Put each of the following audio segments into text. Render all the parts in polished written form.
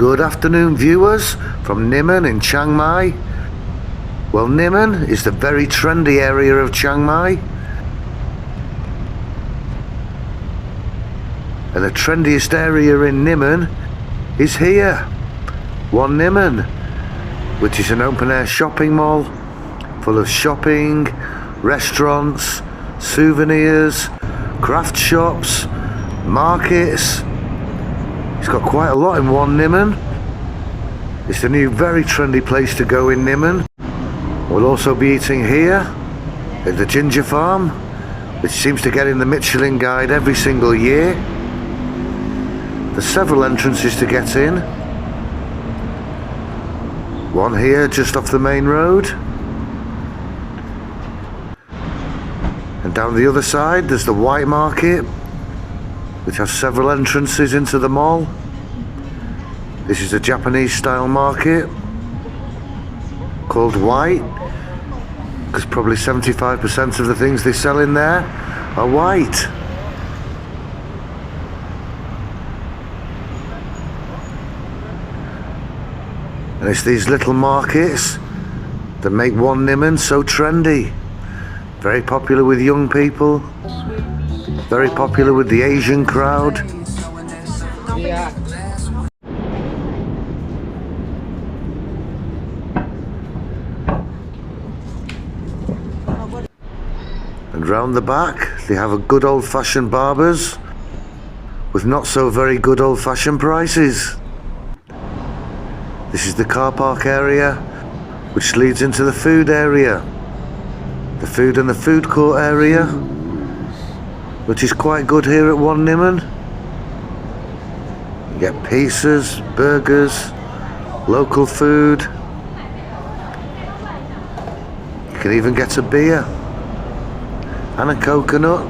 Good afternoon, viewers from Nimman in Chiang Mai. Well, Nimman is the very trendy area of Chiang Mai, and the trendiest area in Nimman is here, One Nimman, which is an open-air shopping mall full of shopping, restaurants, souvenirs, craft shops, markets. It's got quite a lot in One Nimman. It's the new very trendy place to go in Nimman. We'll also be eating here at the ginger farm, which seems to get in the Michelin guide every single year. There's several entrances to get in. One here just off the main road. And down the other side there's the white market, which has several entrances into the mall. This is a Japanese style market called white, because probably 75% of the things they sell in there are white. And it's these little markets that make One Nimman so trendy. Very popular with young people, very popular with the Asian crowd. And round the back they have a good old-fashioned barbers with not so very good old-fashioned prices. This is the car park area, which leads into the food area, the food and the food court area, which is quite good here at One Nimman. You get pizzas, burgers, local food. You can even get a beer and a coconut.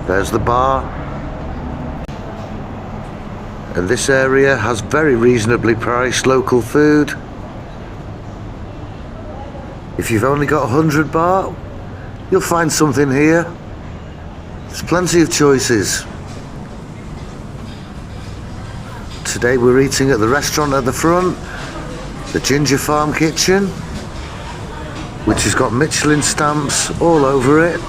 There's the bar. And this area has very reasonably priced local food. If you've only got 100 baht, you'll find something here. There's plenty of choices. Today we're eating at the restaurant at the front, the Ginger Farm Kitchen, which has got Michelin stamps all over it.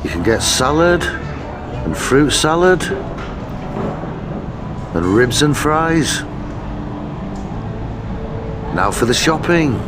You can get salad and fruit salad and ribs and fries. Now for the shopping.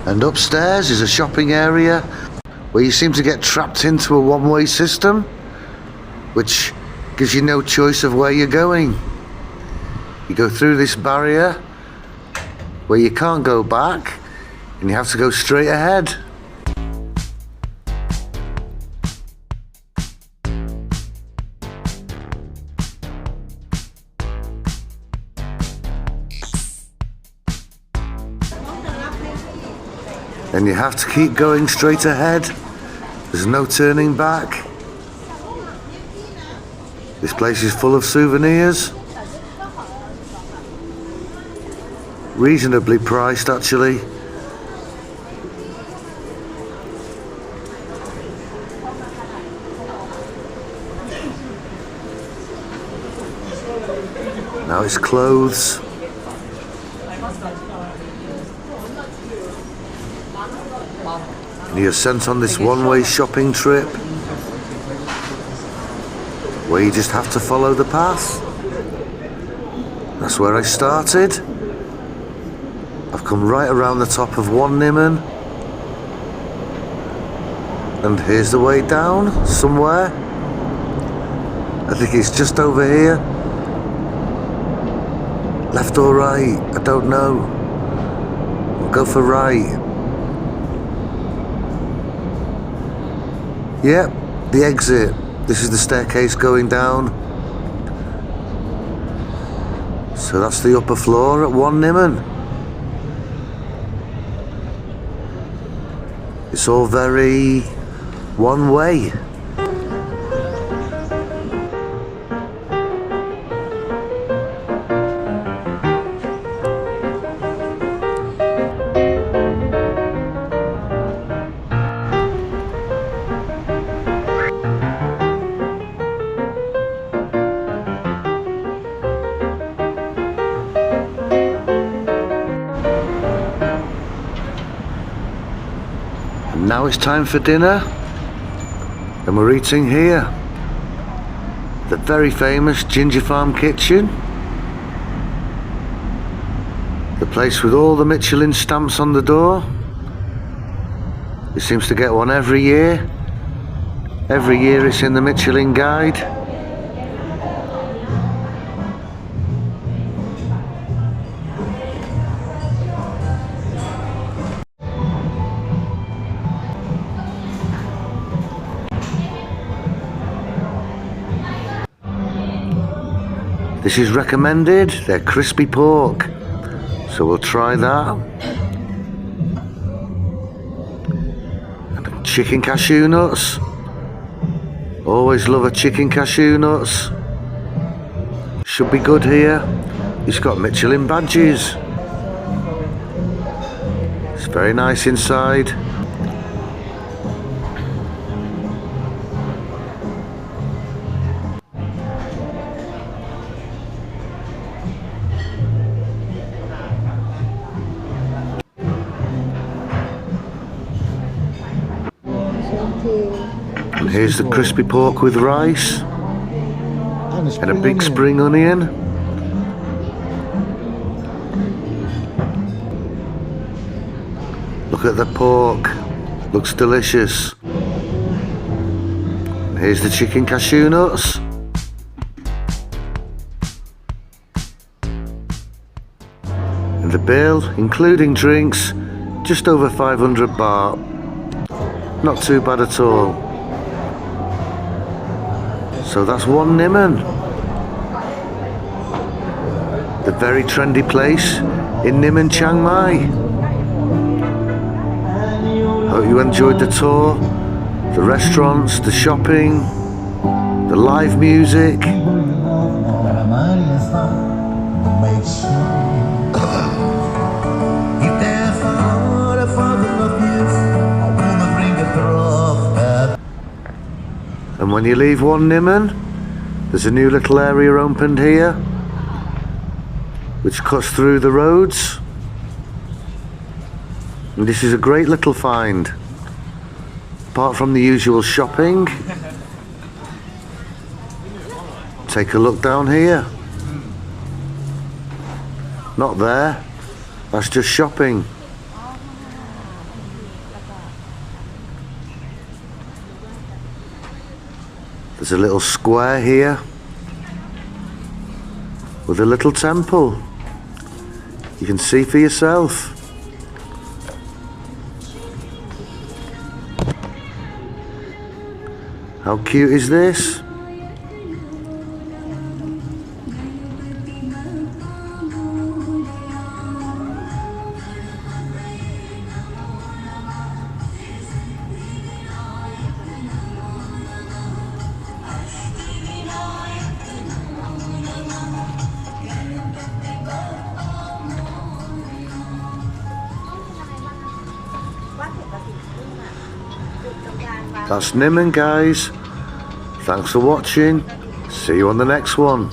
And upstairs is a shopping area where you seem to get trapped into a one-way system, which gives you no choice of where you're going. You go through this barrier where you can't go back and you have to go straight ahead. and you have to keep going straight ahead. There's no turning back. This place is full of souvenirs. Reasonably priced, actually. Now it's clothes. And you're sent on this one-way shopping trip where you just have to follow the path. That's where I started. I've come right around the top of One Nimman. And here's the way down, somewhere. I think it's just over here. Left or right, I don't know. We'll go for right. Yep, the exit. This is the staircase going down. So that's the upper floor at One Nimman. It's all very one way. Now it's time for dinner, and we're eating here. The very famous Ginger Farm Kitchen. The place with all the Michelin stamps on the door. It seems to get one every year. Every year it's in the Michelin Guide. This is recommended, they're crispy pork, so we'll try that. And chicken cashew nuts. Always love a chicken cashew nuts. Should be good here. It's got Michelin badges. It's very nice inside. And here's the crispy pork with rice and a big spring onion. Look at the pork, looks delicious. And here's the chicken cashew nuts. And the bill, including drinks, just over 500 baht. Not too bad at all. So that's One Nimman. The very trendy place in Nimman, Chiang Mai. Hope you enjoyed the tour, the restaurants, the shopping, the live music. And when you leave One Nimman, there's a new little area opened here, which cuts through the roads. And this is a great little find. Apart from the usual shopping, take a look down here. Not there, that's just shopping. There's a little square here with a little temple. You can see for yourself. How cute is this? That's Nimman, guys. Thanks for watching. See you on the next one.